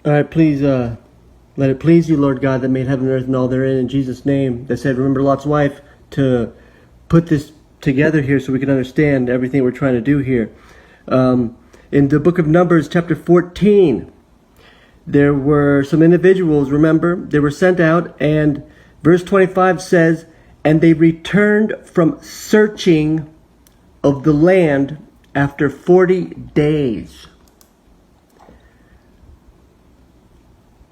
All right, please let it please you, Lord God, that made heaven and earth and all therein, in Jesus' name, that said, remember Lot's wife, to put this together here so we can understand everything we're trying to do here. In the book of Numbers, chapter 14, there were some individuals, remember, they were sent out, and verse 25 says, and they returned from searching of the land after 40 days.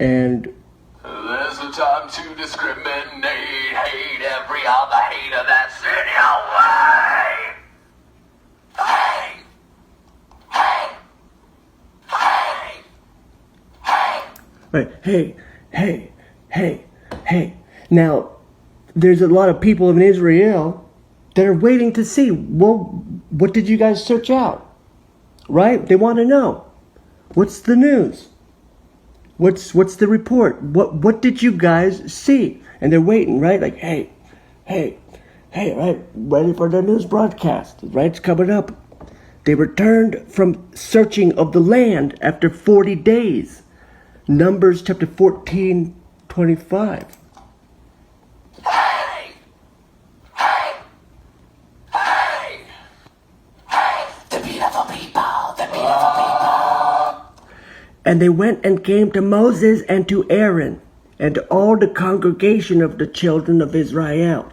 And there's a time to discriminate, hate every other hater that's in your way. Hey, hey, hey, hey. Right, hey. Now, there's a lot of people in Israel that are waiting to see, well, what did you guys search out? Right? They want to know. What's the news? What's the report? What did you guys see? And they're waiting, right? Like, hey, right? Ready for the news broadcast, right? It's coming up. They returned from searching of the land after 40 days. Numbers chapter 14, 25. The beautiful people. And they went and came to Moses and to Aaron and to all the congregation of the children of Israel.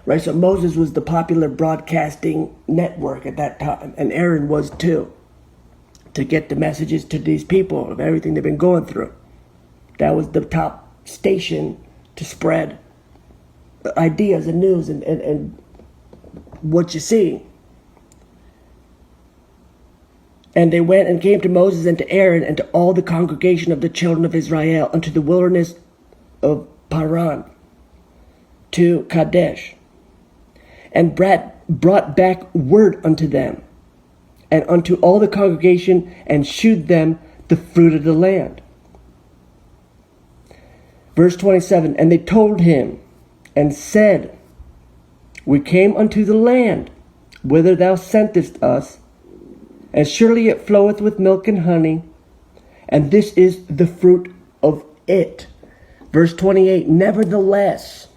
Right, so Moses was the popular broadcasting network at that time, and Aaron was too, to get the messages to these people of everything they've been going through. That was the top station to spread ideas and news and what you're seeing. And they went and came to Moses and to Aaron and to all the congregation of the children of Israel unto the wilderness of Paran, to Kadesh, and brought back word unto them and unto all the congregation, and shewed them the fruit of the land. Verse 27, and they told him and said, we came unto the land whither thou sentest us, and surely it floweth with milk and honey, and this is the fruit of it. Verse 28, nevertheless.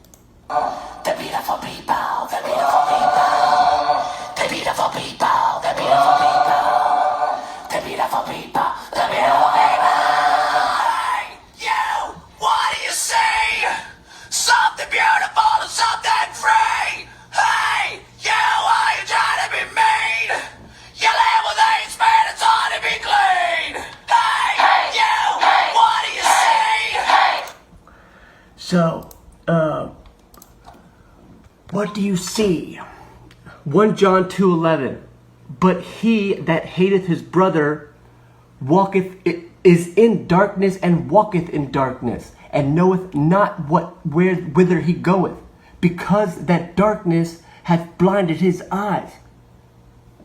The beautiful people, the beautiful people, the beautiful people, the beautiful people, the beautiful people, the beautiful people. Hey, you, what do you see? Something beautiful and something free. Hey, you, are you trying to be mean? You live with AIDS, man, it's hard to be clean. Hey, you, what do you see? So, what do you see? 1 John 2:11. But he that hateth his brother is in darkness and walketh in darkness, and knoweth not whither he goeth, because that darkness hath blinded his eyes.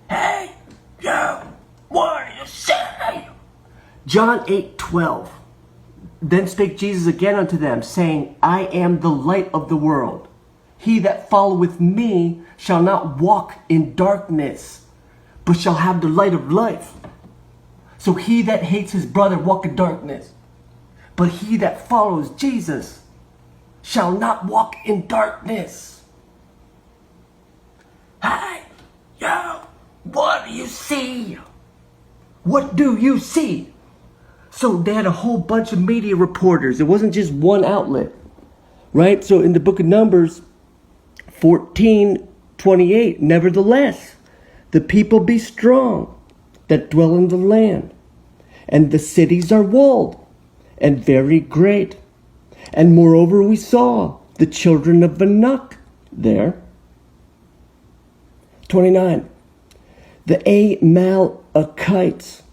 Hey, yo, what do you say? John 8:12. Then spake Jesus again unto them, saying, I am the light of the world. He that followeth me shall not walk in darkness, but shall have the light of life. So he that hates his brother walk in darkness, but he that follows Jesus shall not walk in darkness. Hey, yo, what do you see? What do you see? So they had a whole bunch of media reporters. It wasn't just one outlet, right? So in the book of Numbers 14:28, nevertheless, the people be strong that dwell in the land, and the cities are walled and very great. And moreover, we saw the children of Anak there. 29, the Amalekites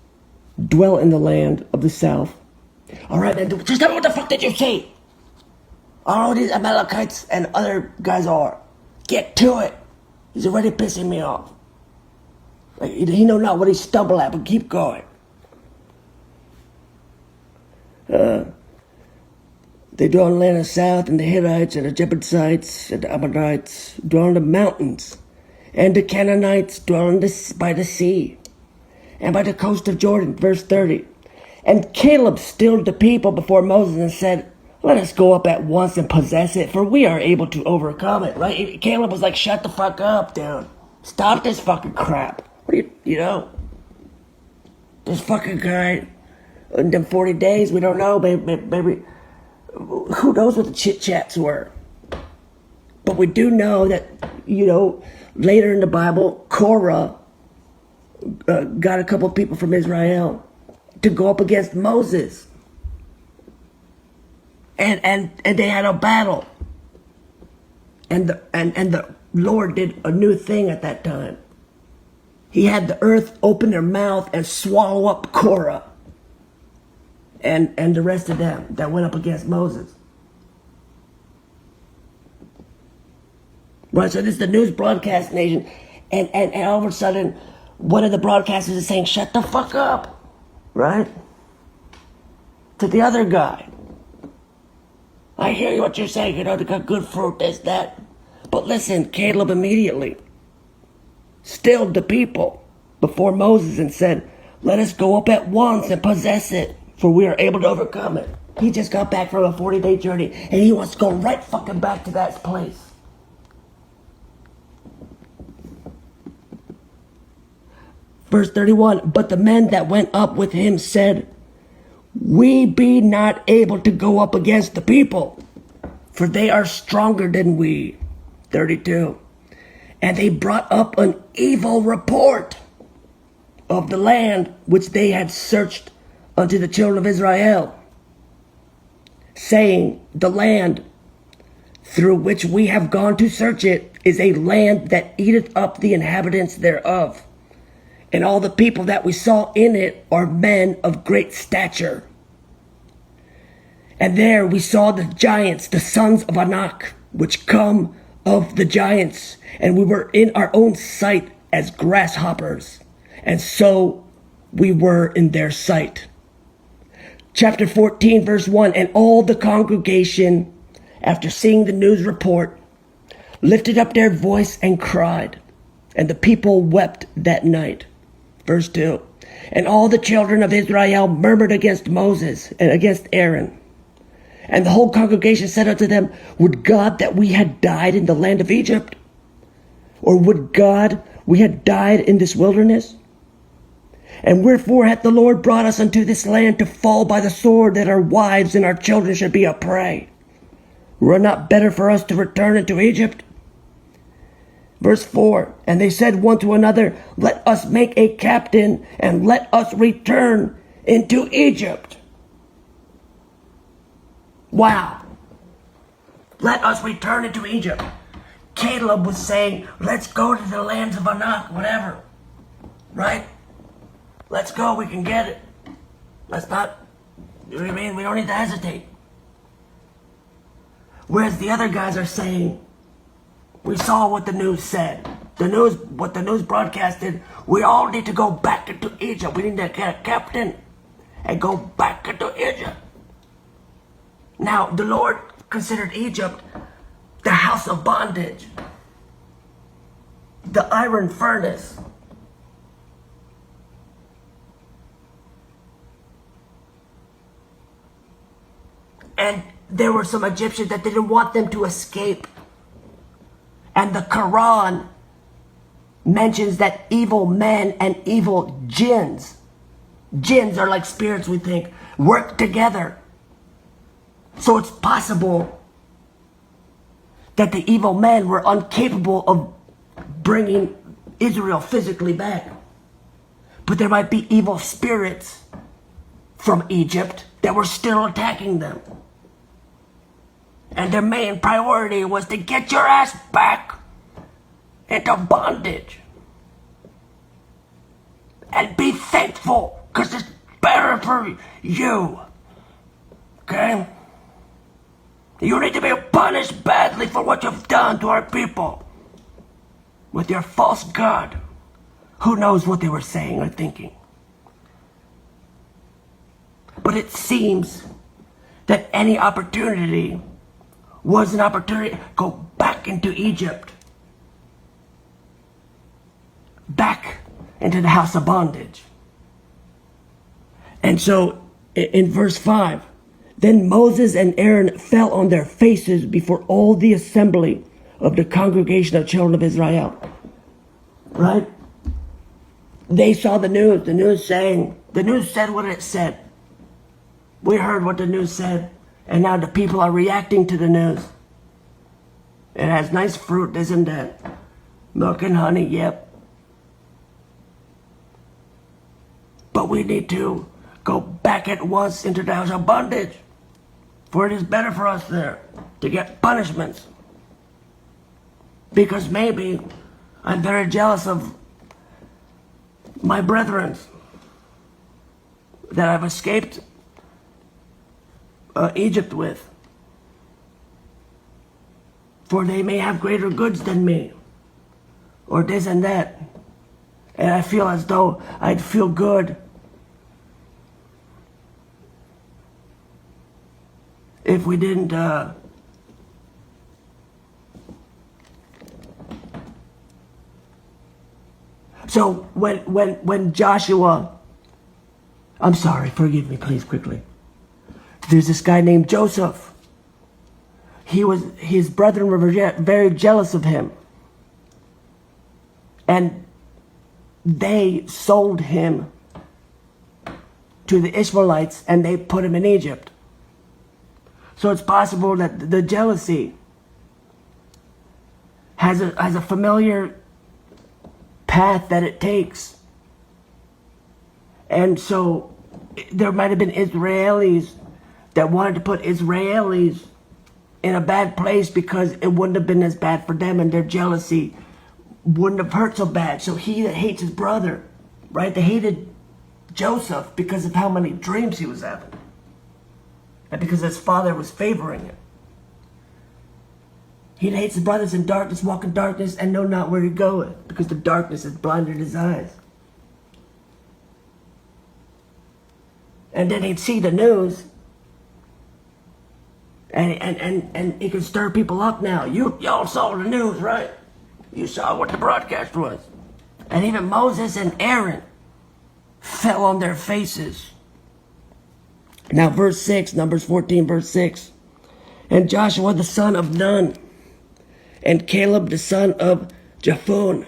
dwell in the land of the south. All right, then, just tell me what the fuck did you see? I don't know who these Amalekites and other guys are. Get to it. He's already pissing me off. Like, he know not what he stumbled at, but keep going. They dwell in the land of the south, and the Hittites, and the Jebusites, and the Ammonites dwell in the mountains, and the Canaanites dwell by the sea, and by the coast of Jordan. Verse 30. And Caleb stilled the people before Moses and said, let us go up at once and possess it, for we are able to overcome it, right? Caleb was like, shut the fuck up, dude. Stop this fucking crap. What do you know? This fucking guy, in them 40 days, we don't know, maybe, who knows what the chit-chats were. But we do know that, later in the Bible, Korah got a couple of people from Israel to go up against Moses. And they had a battle. And the Lord did a new thing at that time. He had the earth open their mouth and swallow up Korah and the rest of them that went up against Moses. Right, so this is the news broadcast nation, and all of a sudden, one of the broadcasters is saying, shut the fuck up, right? To the other guy. I hear what you're saying, they got good fruit, this, that. But listen, Caleb immediately stilled the people before Moses and said, let us go up at once and possess it, for we are able to overcome it. He just got back from a 40-day journey, and he wants to go right fucking back to that place. Verse 31, but the men that went up with him said, we be not able to go up against the people, for they are stronger than we. 32. And they brought up an evil report of the land which they had searched unto the children of Israel, saying, the land through which we have gone to search it is a land that eateth up the inhabitants thereof. And all the people that we saw in it are men of great stature. And there we saw the giants, the sons of Anak, which come of the giants. And we were in our own sight as grasshoppers. And so we were in their sight. Chapter 14, verse 1. And all the congregation, after seeing the news report, lifted up their voice and cried. And the people wept that night. Verse 2. And all the children of Israel murmured against Moses and against Aaron. And the whole congregation said unto them, would God that we had died in the land of Egypt? Or would God we had died in this wilderness? And wherefore hath the Lord brought us unto this land to fall by the sword, that our wives and our children should be a prey? Were it not better for us to return into Egypt? Verse 4, and they said one to another, let us make a captain, and let us return into Egypt. Wow. Let us return into Egypt. Caleb was saying, let's go to the lands of Anak, whatever. Right? Let's go, we can get it. Let's not, you know what I mean? We don't need to hesitate. Whereas the other guys are saying, we saw what the news said. What the news broadcasted, we all need to go back into Egypt. We need to get a captain and go back into Egypt. Now, the Lord considered Egypt the house of bondage, the iron furnace. And there were some Egyptians that didn't want them to escape. And the Quran mentions that evil men and evil jinns are like spirits, we think, work together. So it's possible that the evil men were incapable of bringing Israel physically back. But there might be evil spirits from Egypt that were still attacking them. And their main priority was to get your ass back into bondage. And be thankful, because it's better for you. Okay? You need to be punished badly for what you've done to our people. With your false God. Who knows what they were saying or thinking. But it seems that any opportunity was an opportunity to go back into Egypt. Back into the house of bondage. And so in verse 5, then Moses and Aaron fell on their faces before all the assembly of the congregation of children of Israel. Right? They saw the news the news said what it said. We heard what the news said, and now the people are reacting to the news. It has nice fruit, isn't it? Milk and honey, yep. But we need to go back at once into the house of bondage, for it is better for us there to get punishments. Because maybe I'm very jealous of my brethren that I've escaped Egypt with. For they may have greater goods than me, or this and that. And I feel as though I'd feel good if we didn't so when Joshua, I'm sorry, forgive me please quickly. There's this guy named Joseph. His brethren were very jealous of him. And they sold him to the Ishmaelites and they put him in Egypt. So it's possible that the jealousy has a familiar path that it takes. And so there might have been Israelis that wanted to put Israelis in a bad place because it wouldn't have been as bad for them and their jealousy wouldn't have hurt so bad. So he that hates his brother, right? They hated Joseph because of how many dreams he was having. And because his father was favoring him. He that hates his brothers in darkness, walk in darkness, and know not where he goeth, because the darkness has blinded his eyes. And then he'd see the news, and he could stir people up now. Y'all saw the news, right? You saw what the broadcast was. And even Moses and Aaron fell on their faces. Now verse 6, Numbers 14, verse 6. And Joshua the son of Nun, and Caleb the son of Jephunneh,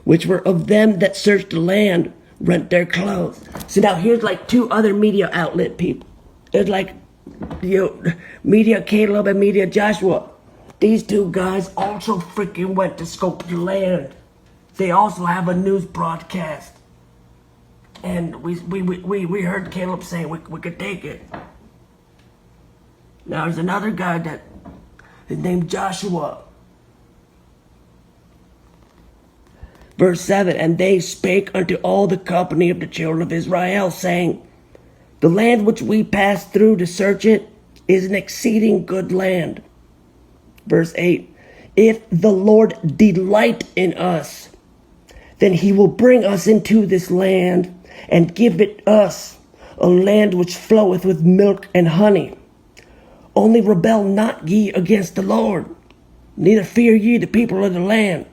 which were of them that searched the land, rent their clothes. So now here's like two other media outlet people. There's like Media Caleb and Media Joshua. These two guys also freaking went to scope the land. They also have a news broadcast. And we heard Caleb say we could take it. Now there's another guy that is named Joshua. Verse 7, and they spake unto all the company of the children of Israel, saying, the land which we passed through to search it is an exceeding good land. Verse 8, if the Lord delight in us, then he will bring us into this land and give it us, a land which floweth with milk and honey. Only rebel not ye against the Lord, neither fear ye the people of the land.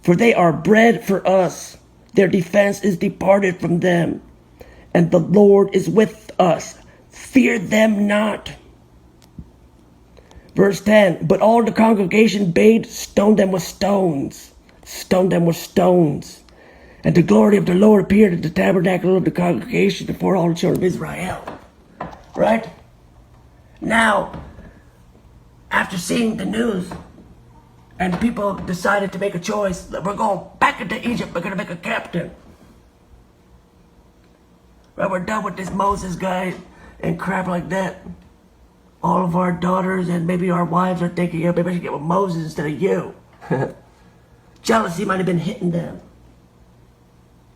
For they are bread for us, their defense is departed from them, and the Lord is with us. Fear them not. Verse 10, but all the congregation bade stone them with stones. Stone them with stones. And the glory of the Lord appeared at the tabernacle of the congregation before all the children of Israel. Right? Now, after seeing the news, and people decided to make a choice, that we're going back into Egypt, we're going to make a captain. Right, we're done with this Moses guy and crap like that. All of our daughters and maybe our wives are thinking, yeah, maybe I should get with Moses instead of you. Jealousy might have been hitting them.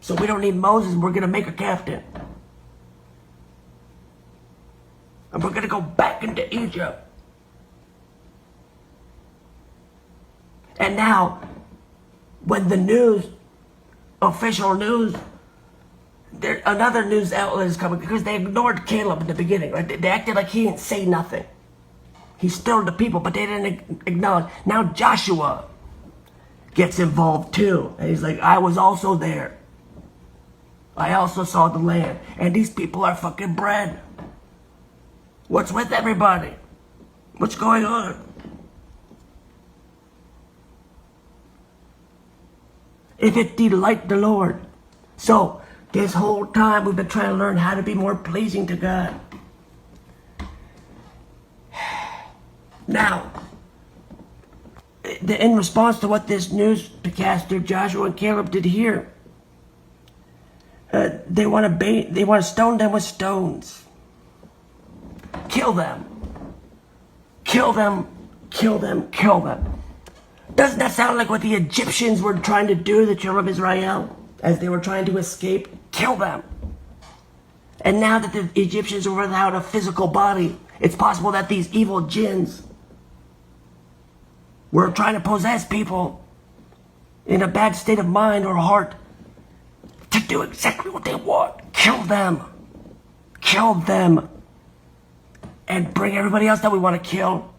So we don't need Moses, we're going to make a captain. And we're going to go back into Egypt. And now, when the news, official news, another news outlet is coming, because they ignored Caleb in the beginning. Right? They acted like he didn't say nothing. He stirred the people, but they didn't acknowledge. Now Joshua gets involved too. And he's like, I was also there. I also saw the land. And these people are fucking bread. What's with everybody? What's going on? If it delight the Lord. So, this whole time we've been trying to learn how to be more pleasing to God. Now, in response to what this newscaster Joshua and Caleb did here, they want to stone them with stones. Kill them. Kill them. Kill them. Kill them. Doesn't that sound like what the Egyptians were trying to do to the children of Israel as they were trying to escape? Kill them. And now that the Egyptians were without a physical body, it's possible that these evil jinns were trying to possess people in a bad state of mind or heart to do exactly what they want. Kill them. Kill them. And bring everybody else that we want to kill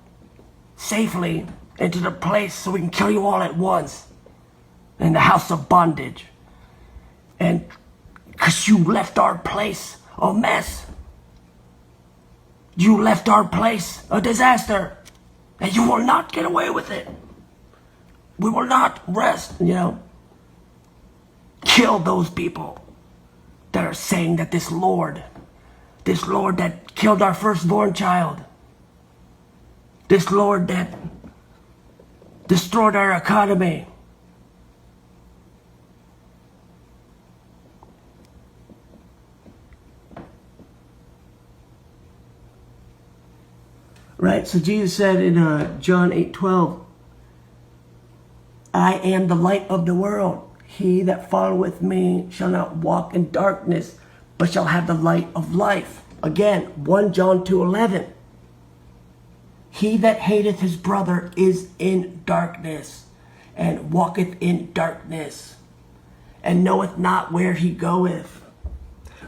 safely into the place so we can kill you all at once in the house of bondage. And because you left our place a mess. You left our place a disaster. And you will not get away with it. We will not rest, Kill those people that are saying that this Lord that killed our firstborn child, this Lord that destroyed our economy, Right, so Jesus said in John 8:12, I am the light of the world. He that followeth me shall not walk in darkness, but shall have the light of life. Again, 1 John 2:11. He that hateth his brother is in darkness, and walketh in darkness, and knoweth not where he goeth.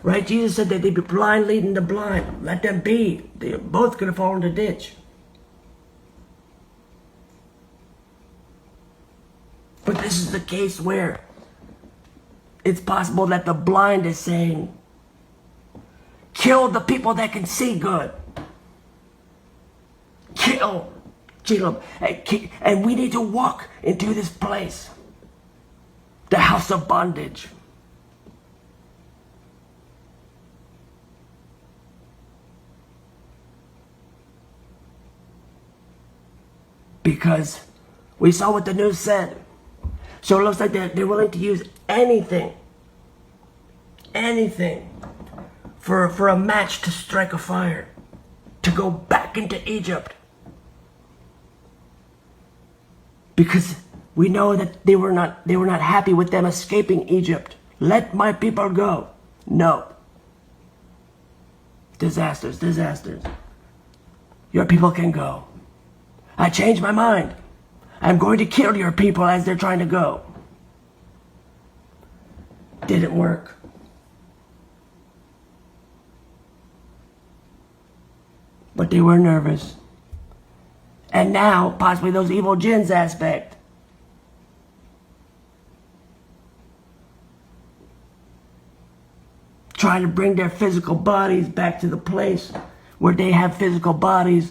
Right? Jesus said that they'd be blind leading the blind. Let them be. They're both going to fall in the ditch. But this is the case where it's possible that the blind is saying, kill the people that can see good. Kill them. And we need to walk into this place, the house of bondage. Because we saw what the news said. So it looks like they're willing to use anything for a match to strike a fire, to go back into Egypt. Because we know that they were not happy with them escaping Egypt. Let my people go. No. Disasters. Your people can go. I changed my mind. I'm going to kill your people as they're trying to go. Didn't work. But they were nervous. And now, possibly those evil jinns aspect. Trying to bring their physical bodies back to the place where they have physical bodies